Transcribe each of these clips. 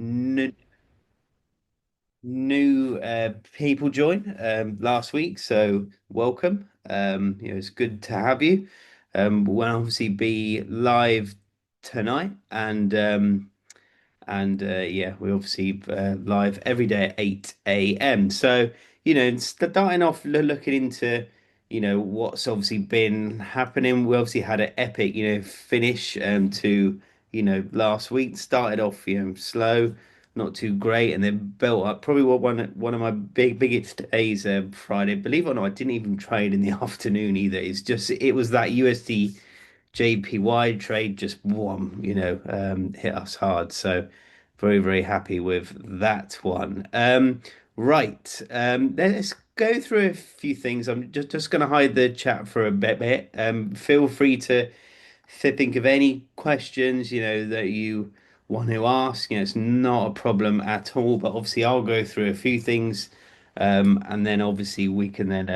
new, new people join last week, so welcome. It's good to have you. We'll obviously be live tonight, and yeah, we're obviously live every day at 8 a.m. So, starting off looking into, what's obviously been happening. We obviously had an epic, finish to, last week. Started off, slow, not too great, and then built up. Probably one of my biggest days Friday. Believe it or not, I didn't even trade in the afternoon either. It was that USD JPY trade just hit us hard. So very, very happy with that one. Right. Let's go through a few things. I'm just going to hide the chat for a bit. Feel free to think of any questions, that you want to ask. It's not a problem at all. But obviously, I'll go through a few things, and then obviously we can then,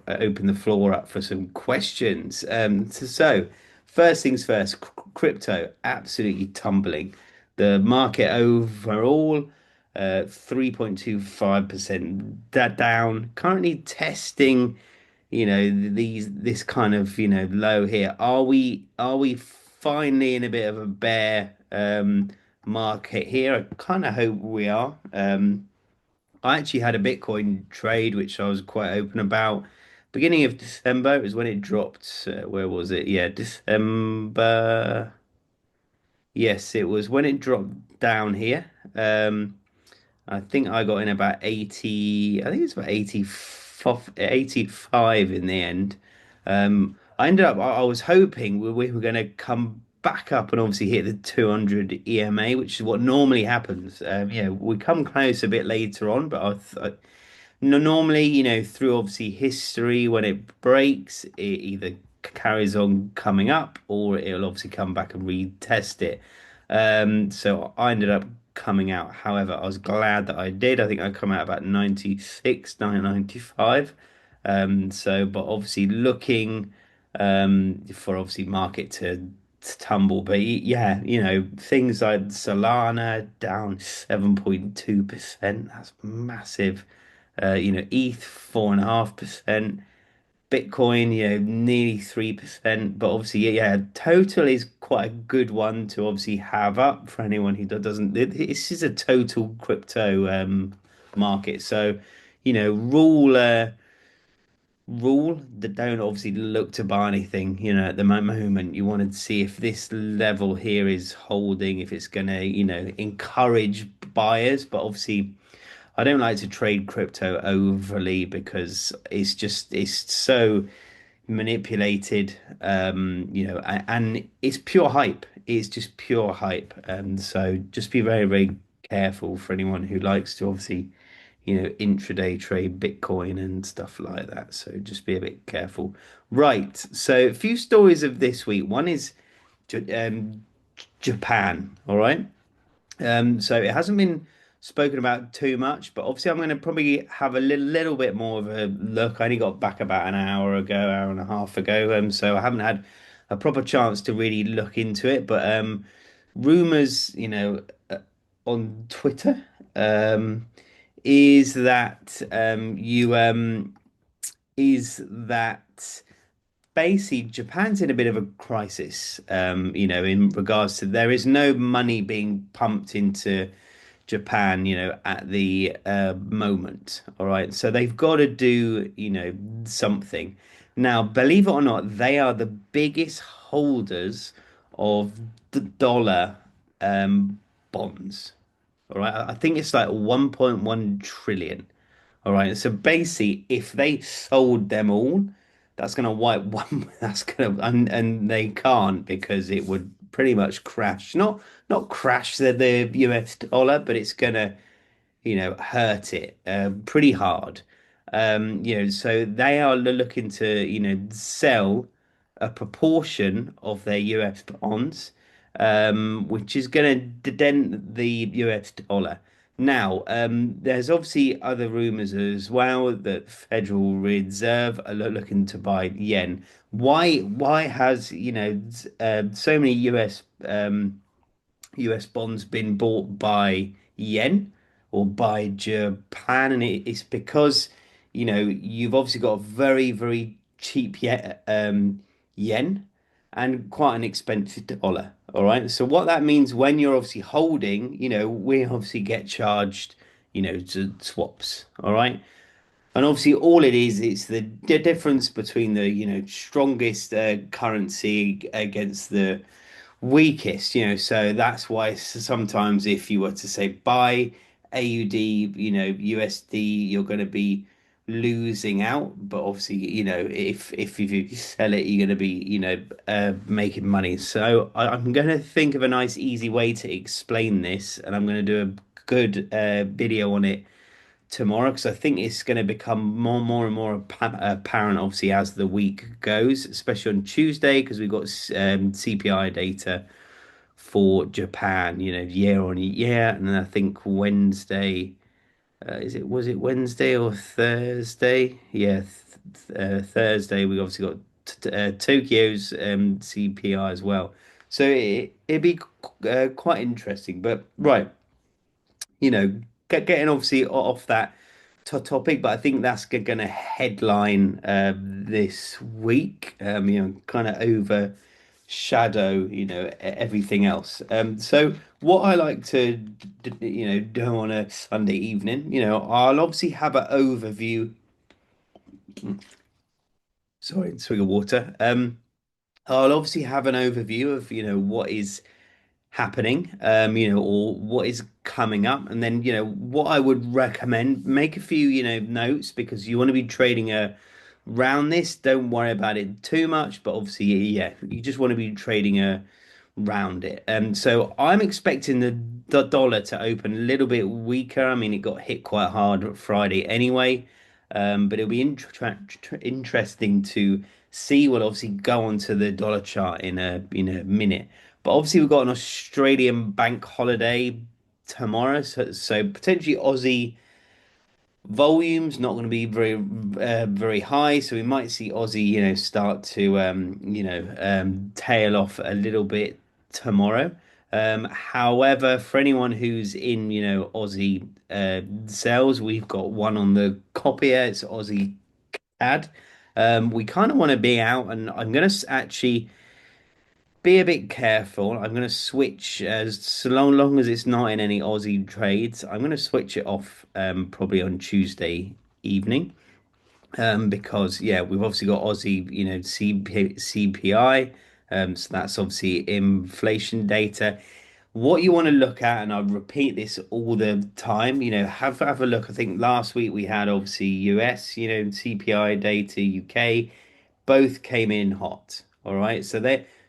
open the floor up for some questions. So first things first, crypto absolutely tumbling. The market overall, 3.25% down. Currently testing this kind of low here. Are we finally in a bit of a bear market here? I kind of hope we are. I actually had a Bitcoin trade which I was quite open about. Beginning of December is when it dropped. Where was it? Yeah, December. Yes, it was when it dropped down here. I think I got in about 80, I think it's about 85 in the end. I was hoping we were going to come back up and obviously hit the 200 EMA, which is what normally happens. We come close a bit later on, but normally, through obviously history, when it breaks, it either carries on coming up or it'll obviously come back and retest it. So I ended up coming out. However, I was glad that I did. I think I come out about 96, 95. But obviously looking for obviously market to tumble. But yeah, things like Solana down 7.2%. That's massive. ETH 4.5%, Bitcoin, nearly 3%. But obviously, yeah, total is quite a good one to obviously have up for anyone who doesn't. This is a total crypto market. So, rule that don't obviously look to buy anything, at the moment. You want to see if this level here is holding, if it's going to, encourage buyers. But obviously, I don't like to trade crypto overly because it's so manipulated, and it's pure hype. It's just pure hype, and so just be very, very careful for anyone who likes to obviously, intraday trade Bitcoin and stuff like that. So just be a bit careful. Right. So a few stories of this week. One is um, Japan. All right. So it hasn't been spoken about too much, but obviously I'm going to probably have a little bit more of a look. I only got back about an hour ago, hour and a half ago, so I haven't had a proper chance to really look into it. But rumors, on Twitter, um, is that you is that basically Japan's in a bit of a crisis, in regards to there is no money being pumped into Japan, at the moment. All right. So they've got to do, something. Now, believe it or not, they are the biggest holders of the dollar bonds. All right. I think it's like 1.1 trillion. All right. So basically, if they sold them all, that's going to wipe one. That's going to, and they can't because it would pretty much crash. Not crash the US dollar, but it's going to, hurt it pretty hard. So they are looking to, sell a proportion of their US bonds, which is going to dent the US dollar. Now, there's obviously other rumors as well that Federal Reserve are looking to buy yen. Why has, so many US US bonds been bought by yen or by Japan, and it's because you've obviously got a very very cheap yen and quite an expensive dollar. All right, so what that means when you're obviously holding, we obviously get charged, to swaps. All right. And obviously, all it is, it's the difference between the, strongest currency against the weakest, so that's why sometimes if you were to say buy AUD, USD, you're going to be losing out. But obviously, if you sell it, you're going to be, making money. So I'm going to think of a nice, easy way to explain this, and I'm going to do a good video on it tomorrow because I think it's going to become more and more apparent, obviously, as the week goes, especially on Tuesday because we've got CPI data for Japan, year on year, and then I think Wednesday, was it Wednesday or Thursday? Yeah, Thursday. We obviously got Tokyo's CPI as well, so it'd be quite interesting. But right, getting obviously off that topic, but I think that's going to headline this week. Kind of overshadow, everything else. So what I like to, do on a Sunday evening, I'll obviously have an overview. Sorry, swig of water. I'll obviously have an overview of, what is happening, or what is coming up. And then, what I would recommend, make a few, notes because you want to be trading around this. Don't worry about it too much, but obviously, yeah, you just want to be trading around it. And so I'm expecting the dollar to open a little bit weaker. I mean, it got hit quite hard Friday anyway. But it'll be interesting to see. We'll obviously go onto the dollar chart in a minute. But obviously, we've got an Australian bank holiday tomorrow, so potentially Aussie volume's not going to be very high. So we might see Aussie, start to tail off a little bit tomorrow. However, for anyone who's in, Aussie sales, we've got one on the copier. It's Aussie CAD. We kind of want to be out, and I'm going to actually be a bit careful. I'm going to switch as so long as it's not in any Aussie trades. I'm going to switch it off probably on Tuesday evening because yeah, we've obviously got Aussie, CPI. So that's obviously inflation data. What you want to look at, and I repeat this all the time, have a look. I think last week we had obviously US, CPI data, UK both came in hot. All right.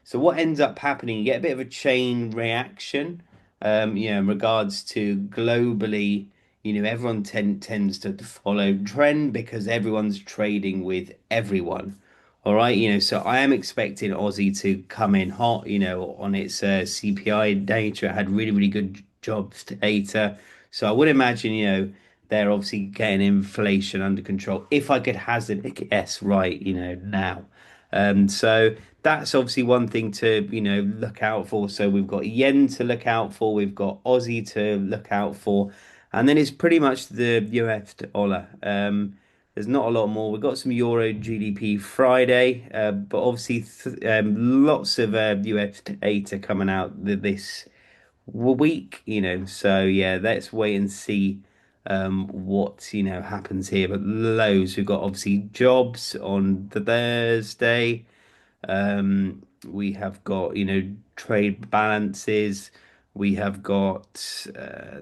So what ends up happening, you get a bit of a chain reaction, in regards to globally, everyone tends to follow trend because everyone's trading with everyone. All right, so I am expecting Aussie to come in hot, on its CPI data. It had really, really good jobs data. So I would imagine, they're obviously getting inflation under control. If I could hazard a guess right, now. So that's obviously one thing to, look out for. So we've got yen to look out for, we've got Aussie to look out for, and then it's pretty much the US dollar. There's not a lot more. We've got some Euro GDP Friday, but obviously lots of US data coming out this week, So yeah, let's wait and see what happens here. But loads. We've got obviously jobs on the Thursday. We have got, trade balances. We have got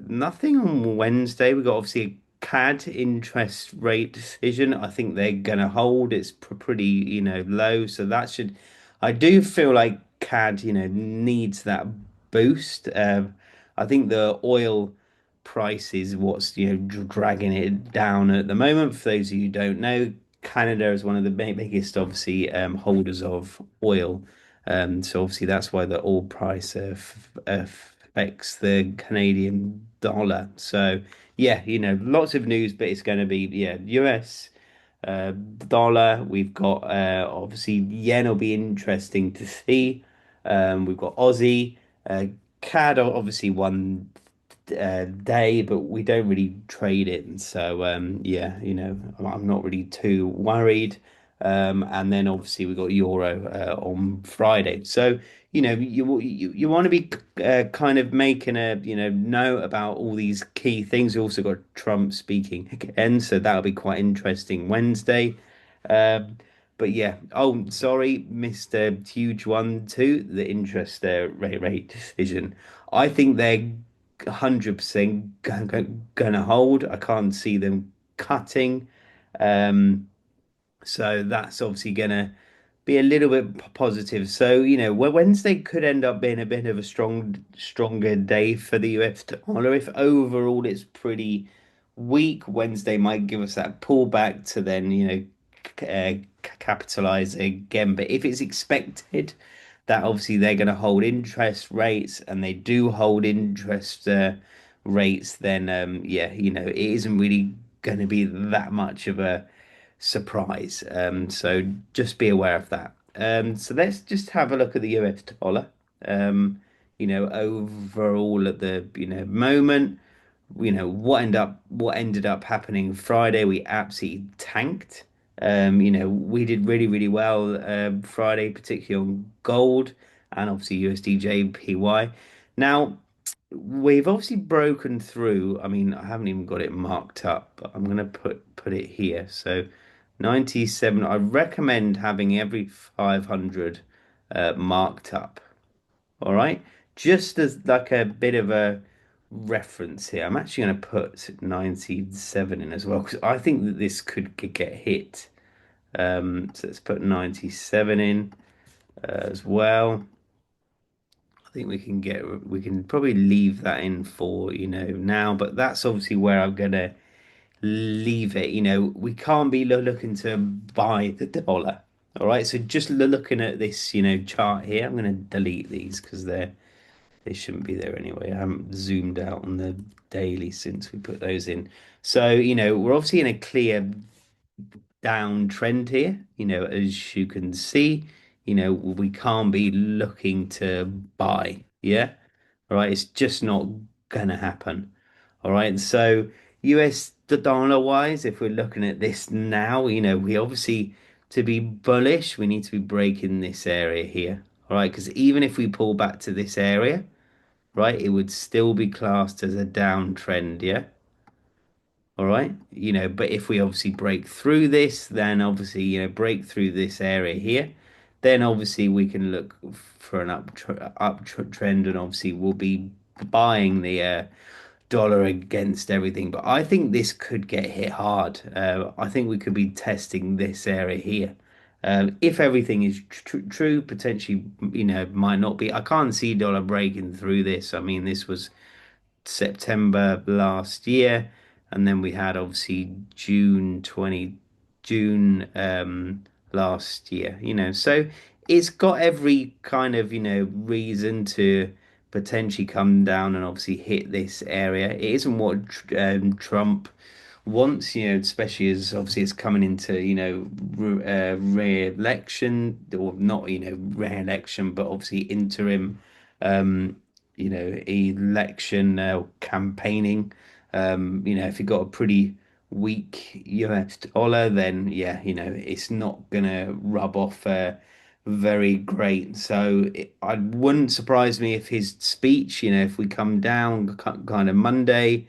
nothing on Wednesday. We've got obviously a CAD interest rate decision. I think they're gonna hold. It's pretty, low. So that should, I do feel like CAD, needs that boost. I think the oil price is what's, dragging it down at the moment. For those of you who don't know, Canada is one of the biggest, obviously, holders of oil. So obviously that's why the oil price affects the Canadian dollar. So yeah, lots of news, but it's going to be yeah, US dollar. We've got obviously yen will be interesting to see. We've got Aussie. CAD are obviously one day, but we don't really trade it, and so yeah, I'm not really too worried. And then obviously we got Euro on Friday, so you want to be kind of making a note about all these key things. We also got Trump speaking again, so that'll be quite interesting Wednesday. Um, but yeah, oh, sorry, missed a huge one too. The interest rate decision. I think they're 100% gonna hold. I can't see them cutting. Um, so that's obviously gonna be a little bit positive. So, Wednesday could end up being a bit of a stronger day for the US dollar. If overall it's pretty weak, Wednesday might give us that pullback to then, capitalize again. But if it's expected that obviously they're going to hold interest rates and they do hold interest rates, then yeah, it isn't really going to be that much of a surprise. So just be aware of that. So let's just have a look at the US dollar. Overall at the moment, what ended up happening Friday, we absolutely tanked. We did really, really well Friday, particularly on gold and obviously USDJPY. Now, we've obviously broken through. I mean, I haven't even got it marked up, but I'm gonna put it here. So 97, I recommend having every 500 marked up. All right. Just as like a bit of a reference here, I'm actually going to put 97 in as well because I think that this could get hit. So let's put 97 in as well. I think we can probably leave that in for, now, but that's obviously where I'm gonna leave it. We can't be looking to buy the dollar. All right. So just looking at this, chart here, I'm gonna delete these because they shouldn't be there anyway. I haven't zoomed out on the daily since we put those in. So, we're obviously in a clear downtrend here, as you can see, we can't be looking to buy. Yeah. All right. It's just not gonna happen. All right. So US dollar wise, if we're looking at this now, we obviously to be bullish, we need to be breaking this area here. All right. Because even if we pull back to this area, right, it would still be classed as a downtrend, yeah? All right, but if we obviously break through this, then obviously, break through this area here, then obviously we can look for an trend, and obviously we'll be buying the dollar against everything. But I think this could get hit hard. I think we could be testing this area here. If everything is true, potentially, might not be. I can't see dollar breaking through this. I mean, this was September last year, and then we had obviously June last year, so it's got every kind of, reason to potentially come down and obviously hit this area. It isn't what Trump wants, especially as obviously it's coming into, re-election or not, re-election, but obviously interim, um, election campaigning. If you've got a pretty weak US dollar, then yeah, it's not gonna rub off very great. So I wouldn't surprise me if his speech, if we come down kind of Monday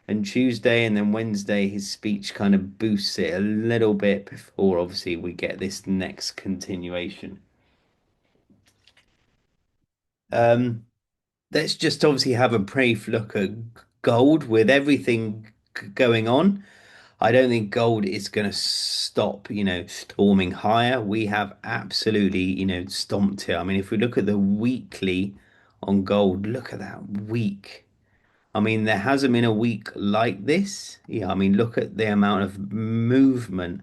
and Tuesday and then Wednesday, his speech kind of boosts it a little bit before obviously we get this next continuation. Um, let's just obviously have a brief look at gold with everything going on. I don't think gold is going to stop, storming higher. We have absolutely, stomped here. I mean, if we look at the weekly on gold, look at that week. I mean, there hasn't been a week like this. Yeah, I mean, look at the amount of movement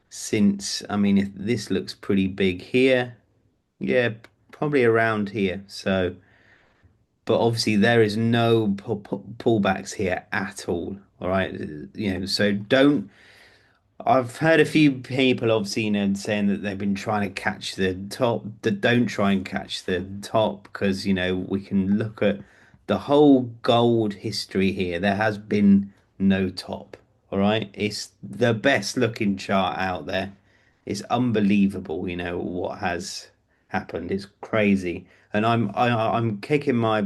since, I mean, if this looks pretty big here. Yeah, probably around here. So, but obviously there is no pullbacks here at all. All right. So don't. I've heard a few people obviously, saying that they've been trying to catch the top, that don't try and catch the top because, we can look at the whole gold history here. There has been no top. All right. It's the best looking chart out there. It's unbelievable, what has happened. It's crazy. And I'm kicking my,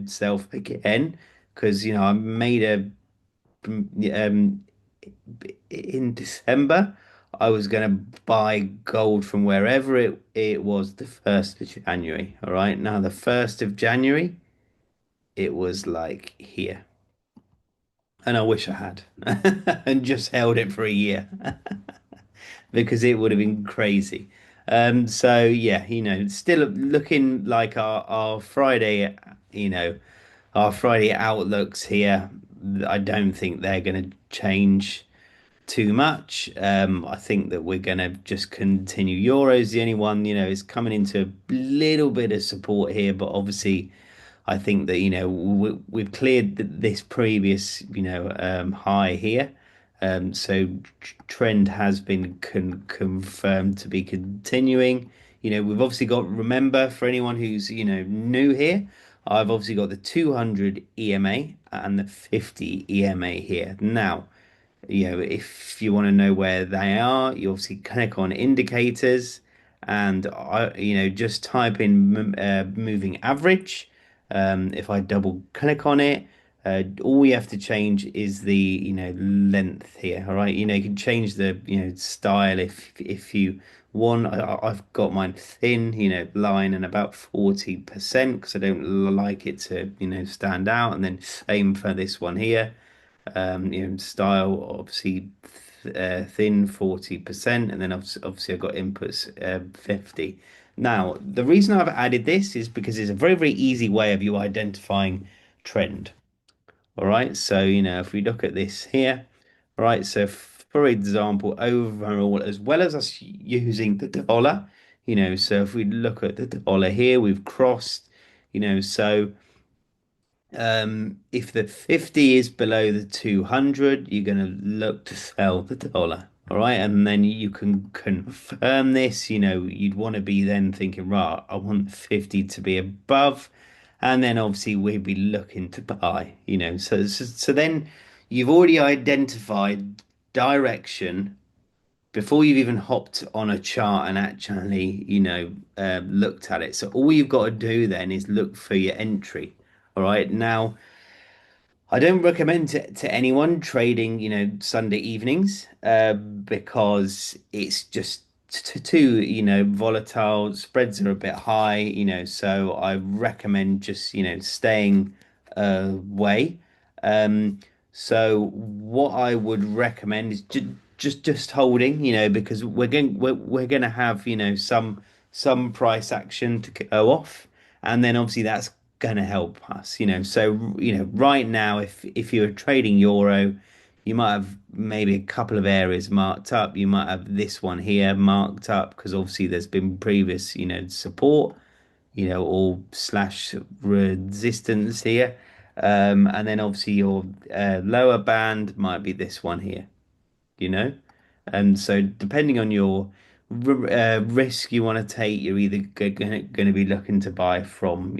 self again because, I made a in December, I was going to buy gold from wherever it was the 1st of January. All right. Now, the 1st of January, it was like here. And I wish I had and just held it for a year because it would have been crazy. So yeah, still looking like our Friday, you know, our Friday outlooks here. I don't think they're going to change too much. I think that we're going to just continue. Euro's the only one, is coming into a little bit of support here, but obviously, I think that we've cleared this previous high here. So trend has been confirmed to be continuing. We've obviously got, remember, for anyone who's new here, I've obviously got the 200 EMA and the 50 EMA here. Now, if you want to know where they are, you obviously click on indicators and just type in moving average. If I double click on it, all you have to change is the length here. All right, you can change the style if you want. I've got mine thin, line and about 40% because I don't like it to stand out. And then same for this one here. Style obviously thin 40%, and then obviously I've got inputs 50. Now, the reason I've added this is because it's a very, very easy way of you identifying trend. All right, so if we look at this here, all right, so for example, overall, as well as us using the dollar, so if we look at the dollar here, we've crossed, so. If the 50 is below the 200, you're going to look to sell the dollar. All right. And then you can confirm this. You'd want to be then thinking, right, I want 50 to be above. And then obviously we'd be looking to buy, So then you've already identified direction before you've even hopped on a chart and actually, looked at it. So all you've got to do then is look for your entry. All right. Now, I don't recommend to anyone trading, Sunday evenings, because it's just too, volatile. Spreads are a bit high, so I recommend just, staying away. Um, so what I would recommend is just holding, because we're going to have, some price action to go off, and then obviously that's going to help us, so right now, if you're trading euro, you might have maybe a couple of areas marked up. You might have this one here marked up because obviously there's been previous support, or slash resistance here, and then obviously your lower band might be this one here, you know and so, depending on your risk you want to take, you're either going to be looking to buy from,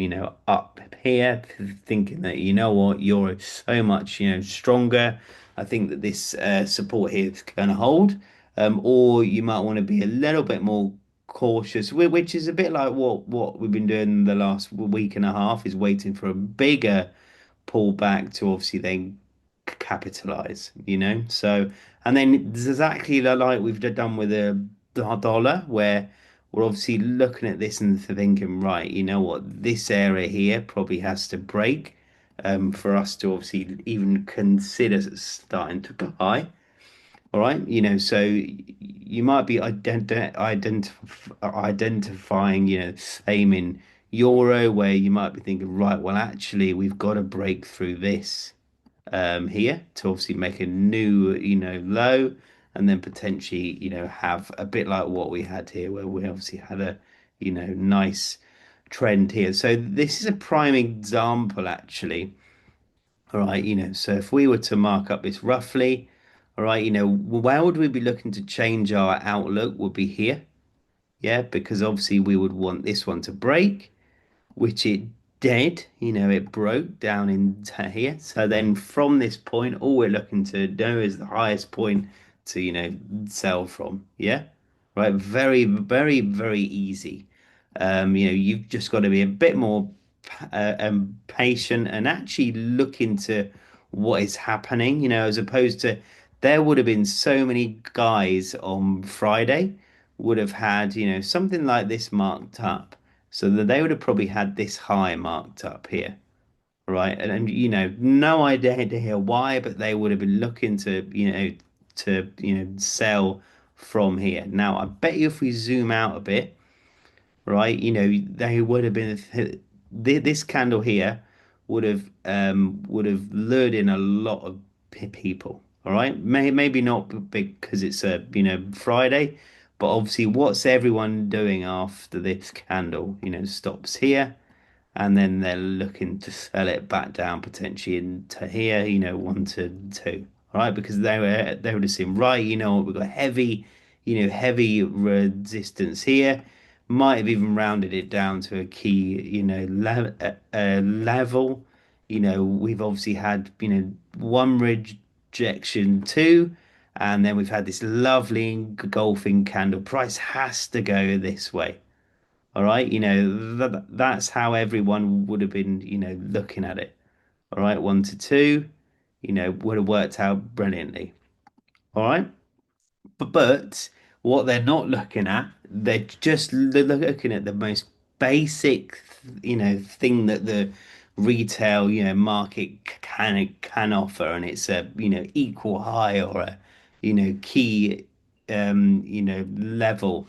up here, thinking that, what, you're so much, stronger. I think that this support here is going to hold. Or you might want to be a little bit more cautious, which is a bit like what we've been doing the last week and a half, is waiting for a bigger pull back to obviously then capitalize, So, and then it's exactly like we've done with the dollar, where we're obviously looking at this and thinking, right, you know what, this area here probably has to break for us to obviously even consider starting to buy. All right, so you might be identifying, same in euro, where you might be thinking, right, well, actually, we've got to break through this here to obviously make a new, low, and then potentially, have a bit like what we had here, where we obviously had a, nice trend here. So this is a prime example, actually. All right, so if we were to mark up this roughly. All right, where would we be looking to change our outlook would be here. Yeah, because obviously we would want this one to break, which it did. It broke down into here. So then from this point, all we're looking to do is the highest point to, sell from. Yeah. Right. Very, very, very easy. You've just got to be a bit more patient and actually look into what is happening, as opposed to there would have been so many guys on Friday would have had, something like this marked up so that they would have probably had this high marked up here, right? And no idea why, but they would have been looking to sell from here. Now, I bet you if we zoom out a bit, right, they would have been this candle here would have lured in a lot of people. All right, maybe not because it's a Friday, but obviously, what's everyone doing after this candle? Stops here and then they're looking to sell it back down potentially into here, one to two. All right, because they would have seen, right, we've got heavy, heavy resistance here. Might have even rounded it down to a key, level. We've obviously had, one rejection, two, and then we've had this lovely engulfing candle. Price has to go this way. All right, that's how everyone would have been, looking at it. All right, one to two, would have worked out brilliantly. All right, but what they're not looking at, they're just looking at the most basic, thing that the retail, market can offer, and it's a, equal high or a, key, level.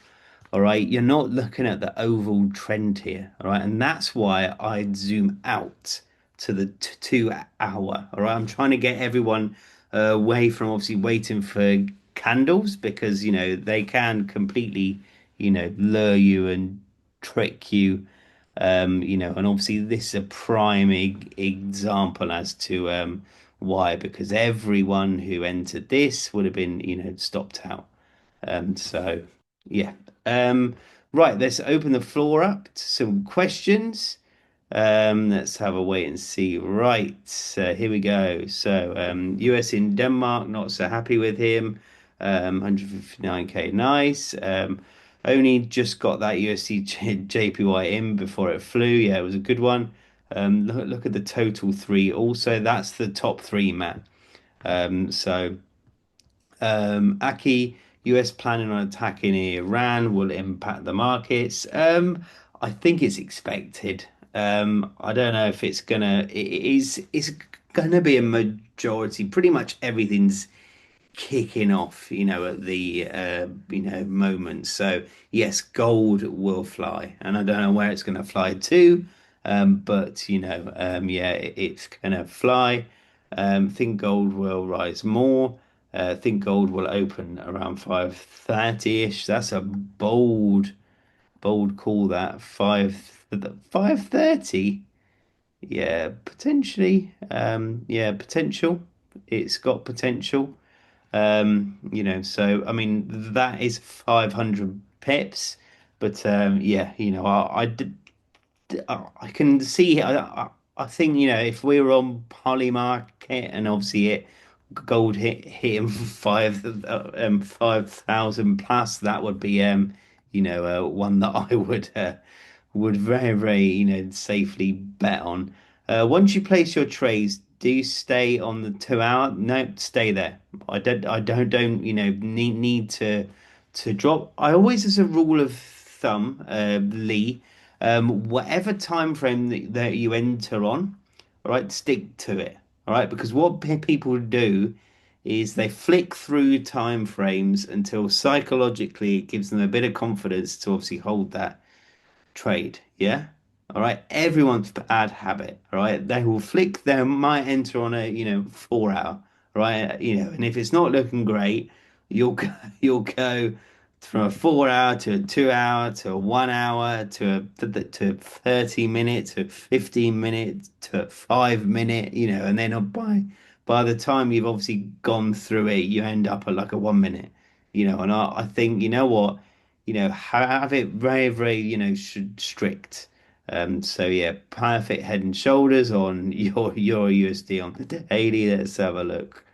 All right, you're not looking at the overall trend here. All right, and that's why I'd zoom out to the 2 hour. All right, I'm trying to get everyone away from obviously waiting for candles because they can completely lure you and trick you. And obviously this is a prime example as to why, because everyone who entered this would have been stopped out. So yeah. Um, right, let's open the floor up to some questions. Let's have a wait and see. Right, here we go. So, US in Denmark, not so happy with him. 159k, nice. Only just got that USD JPY in before it flew. Yeah, it was a good one. Look at the total three. Also, that's the top three, man. So. Aki, US planning on attacking Iran will impact the markets. I think it's expected. I don't know if it's gonna be a majority. Pretty much everything's kicking off, at the moment. So yes, gold will fly, and I don't know where it's going to fly to, but yeah, it's going to fly. Think gold will rise more. Think gold will open around 530-ish. That's a bold call. That 530. Yeah, potentially. Yeah, potential. It's got potential. So I mean that is 500 pips, but yeah, I can see. I think if we were on Poly Market and obviously it gold hitting 5,000 plus, that would be one that I would very very safely bet on. Once you place your trades, do you stay on the 2 hour? No, stay there. I don't need to drop. I always, as a rule of thumb, Lee, whatever time frame that you enter on, all right, stick to it. All right, because what people do is they flick through time frames until psychologically it gives them a bit of confidence to obviously hold that trade. Yeah. All right. Everyone's bad habit. All right. They will flick. They might enter on a 4 hour. Right. And if it's not looking great, you'll go, you'll go from a 4 hour to a 2 hour to a 1 hour to 30 minutes to 15 minutes to 5 minute. And then by by the time you've obviously gone through it, you end up at like a 1 minute, and I think, you know what, have it very, very, strict. So yeah, perfect head and shoulders on your USD on the daily. Let's have a look.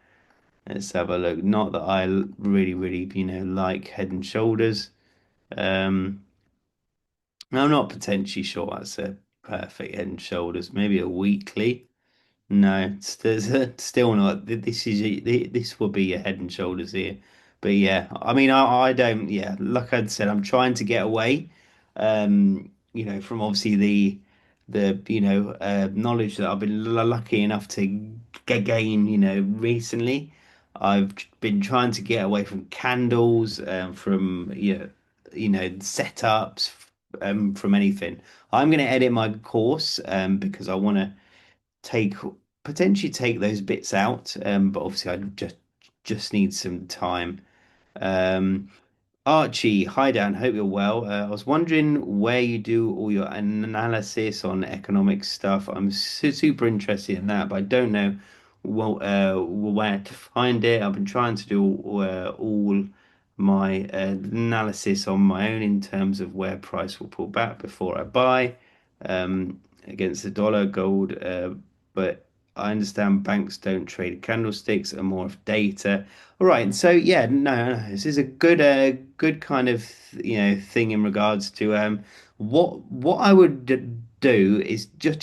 Let's have a look. Not that I really, really, like head and shoulders. Um, I'm not potentially sure that's a perfect head and shoulders. Maybe a weekly. No, still not. This will be your head and shoulders here. But yeah, I mean, I don't. Yeah, like I said, I'm trying to get away. From obviously the knowledge that I've been lucky enough to gain. Recently, I've been trying to get away from candles, from setups, from anything. I'm going to edit my course, because I want to take potentially take those bits out, but obviously I just need some time. Um, Archie, hi Dan, hope you're well. I was wondering where you do all your analysis on economic stuff. I'm super interested in that, but I don't know where to find it. I've been trying to do all my analysis on my own in terms of where price will pull back before I buy, against the dollar, gold. But I understand banks don't trade candlesticks and more of data. All right, so yeah, no, this is a good kind of thing in regards to what I would do is just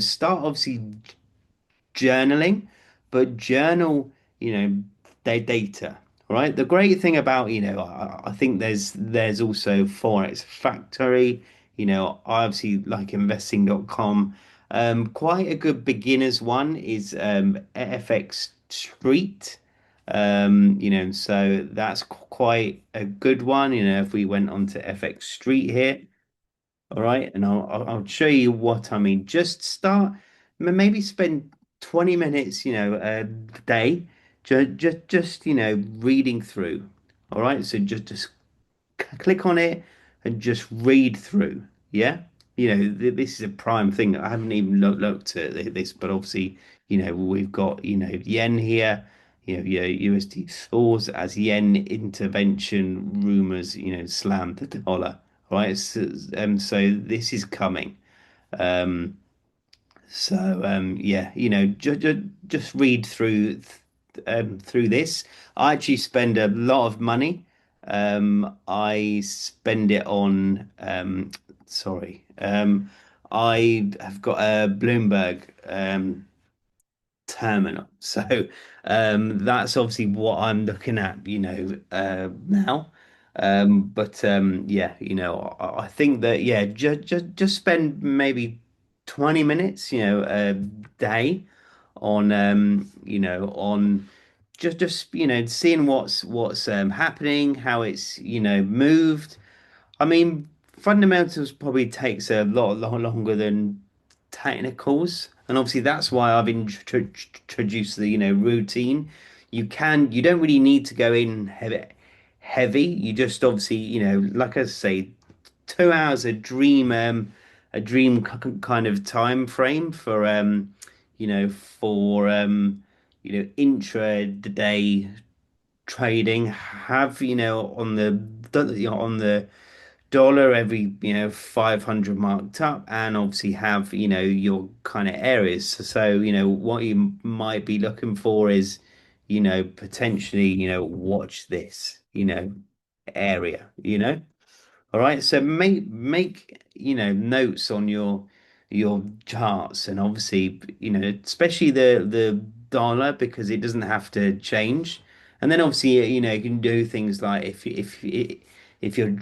start obviously journaling, but journal, data. All right. The great thing about, I think there's also Forex Factory, I obviously like investing.com. Quite a good beginner's one is FX Street. So that's quite a good one. If we went onto FX Street here, all right, and I'll show you what I mean. Just start, maybe spend 20 minutes, a day, just reading through. All right, so just click on it and just read through. Yeah, this is a prime thing. I haven't even looked at this, but obviously, we've got yen here. Yeah, USD soars as yen intervention rumors, slammed the dollar. Right, so this is coming. Um, yeah, just read through this. I actually spend a lot of money. I spend it on sorry. I have got a Bloomberg terminal. So that's obviously what I'm looking at, now. But yeah, I think that yeah, just spend maybe 20 minutes, a day on on just seeing what's happening, how it's moved. I mean, fundamentals probably takes a lot longer than technicals, and obviously that's why I've introduced the routine. You don't really need to go in heavy. You just obviously like I say, 2 hours a dream kind of time frame for intraday trading. Have on the dollar every 500 marked up, and obviously have your kind of areas. So what you might be looking for is potentially watch this area. All right, so make notes on your charts, and obviously especially the dollar, because it doesn't have to change. And then obviously you can do things like if you're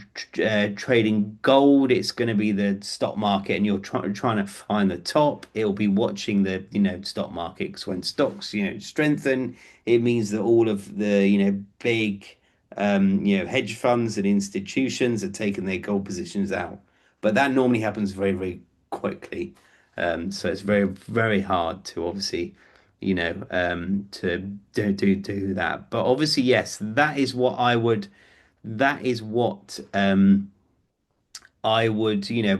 trading gold, it's going to be the stock market, and you're trying to find the top. It'll be watching the stock market, because when stocks strengthen, it means that all of the big hedge funds and institutions are taking their gold positions out. But that normally happens very, very quickly. So it's very, very hard to obviously, to do that. But obviously, yes, that is what I would,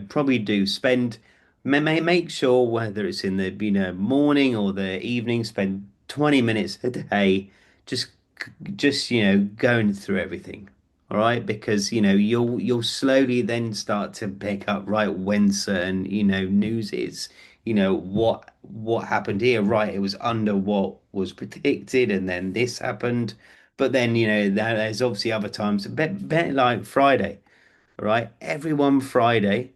probably do. Make sure whether it's in the, morning or the evening, spend 20 minutes a day, just just going through everything. All right, because you'll slowly then start to pick up right when certain news is what happened here, right? It was under what was predicted, and then this happened. But then there's obviously other times, bet like Friday, all right? Everyone Friday.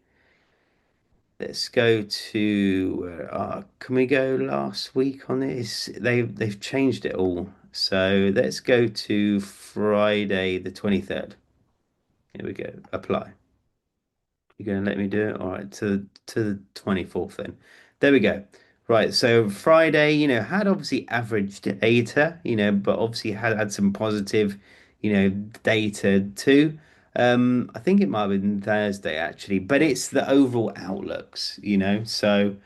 Let's go to can we go last week on this? They've changed it all. So let's go to Friday the 23rd. Here we go. Apply. You're going to let me do it? All right, to the 24th then. There we go. Right, so Friday, had obviously average data, but obviously had some positive, data too. I think it might have been Thursday actually, but it's the overall outlooks, so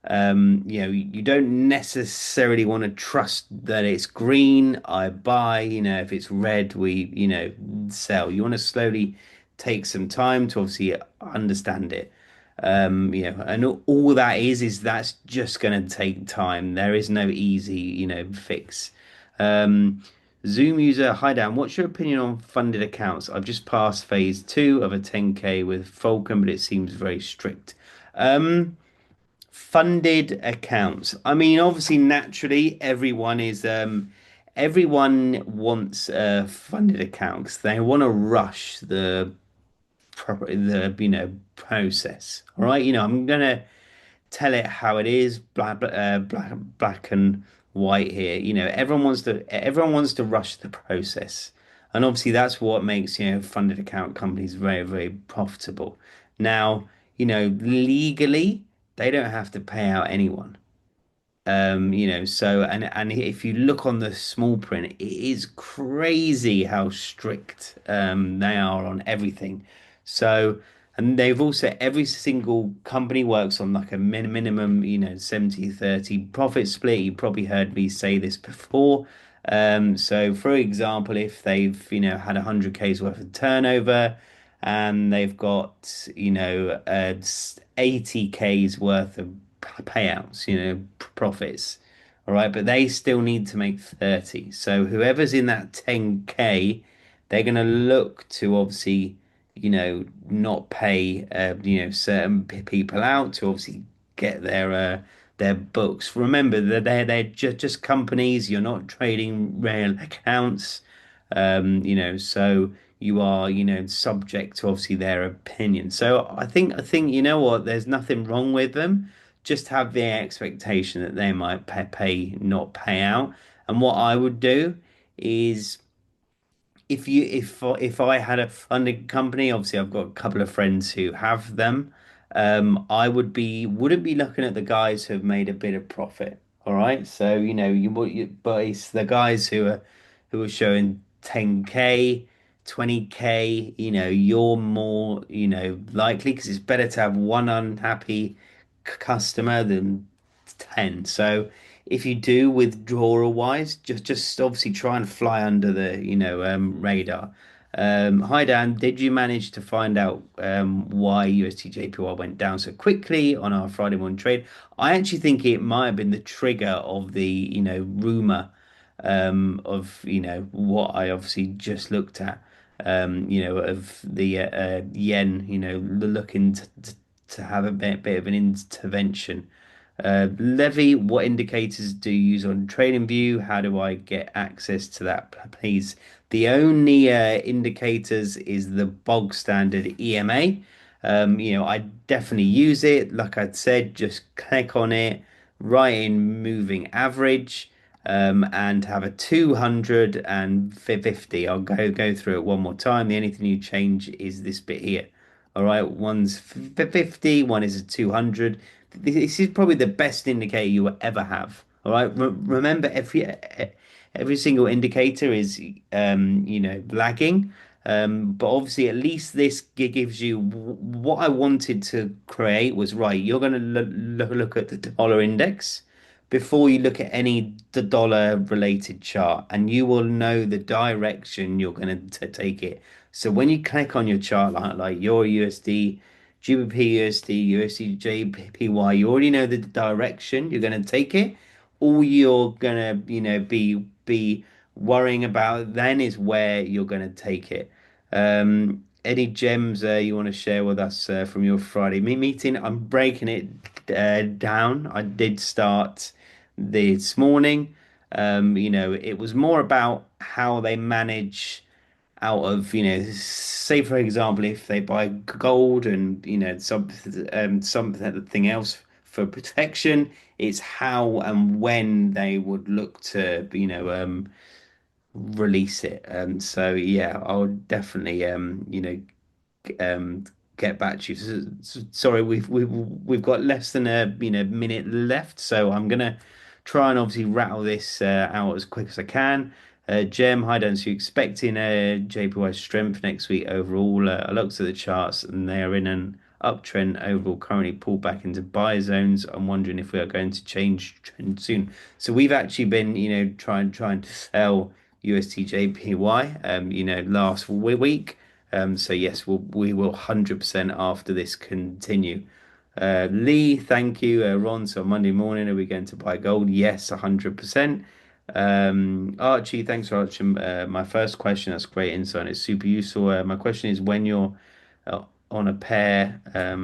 you don't necessarily want to trust that it's green, I buy, if it's red, we, sell. You want to slowly take some time to obviously understand it. And all that is that's just going to take time. There is no easy, fix. Um, Zoom user, hi Dan, what's your opinion on funded accounts? I've just passed phase two of a 10K with Falcon, but it seems very strict. Funded accounts. I mean, obviously, naturally, everyone wants a funded accounts. They want to rush the process. All right, I'm gonna tell it how it is, black and white here. Everyone wants to rush the process, and obviously that's what makes funded account companies very very profitable. Now, legally they don't have to pay out anyone. So and if you look on the small print, it is crazy how strict they are on everything. So and they've also every single company works on like a minimum, 70/30 profit split. You probably heard me say this before. So for example, if they've, had 100K's worth of turnover and they've got, 80K's worth of payouts, profits. All right, but they still need to make 30. So whoever's in that 10K, they're going to look to obviously, not pay, certain people out to obviously get their books. Remember that they're just companies. You're not trading real accounts. So you are, subject to obviously their opinion. So I think you know what, there's nothing wrong with them. Just have the expectation that they might not pay out. And what I would do is if I had a funding company, obviously I've got a couple of friends who have them. I wouldn't be looking at the guys who have made a bit of profit. All right, so but it's the guys who are showing 10K, 20K. You're more likely because it's better to have one unhappy customer than 10. So if you do withdrawal wise, just obviously try and fly under the radar. Hi Dan, did you manage to find out why USDJPY went down so quickly on our Friday morning trade? I actually think it might have been the trigger of the rumor of what I obviously just looked at of the yen looking to have a bit of an intervention. Levy, what indicators do you use on TradingView? How do I get access to that, please? The only indicators is the bog standard EMA. I definitely use it. Like I said, just click on it, write in moving average, and have a 250. I'll go through it one more time. The only thing you change is this bit here. All right, one's 50, one is a 200. This is probably the best indicator you will ever have. All right. Remember, every single indicator is lagging. But obviously, at least this gives you what I wanted to create was right. You're going to look at the dollar index before you look at any dollar related chart, and you will know the direction you're going to take it. So when you click on your chart, like your USD, GBP USD, USD JPY, you already know the direction you're going to take it. all you're gonna, be worrying about then is where you're gonna take it. Any gems you want to share with us from your Friday meeting? I'm breaking it down. I did start this morning. It was more about how they manage out of, say for example, if they buy gold and something else for protection, it's how and when they would look to, release it. So yeah, I'll definitely um, get back to you. Sorry, we've got less than a minute left, so I'm gonna try and obviously rattle this out as quick as I can. Jem, hi, don't you expecting a JPY strength next week overall? I looked at the charts and they are in an uptrend overall, currently pulled back into buy zones. I'm wondering if we are going to change trend soon. So we've actually been, trying to sell USDJPY, last week. So yes, we will 100% after this continue. Lee, thank you. Ron, so Monday morning, are we going to buy gold? Yes, 100%. Archie, thanks for Archie. My first question, that's great insight. It's super useful. My question is when you're on a pair,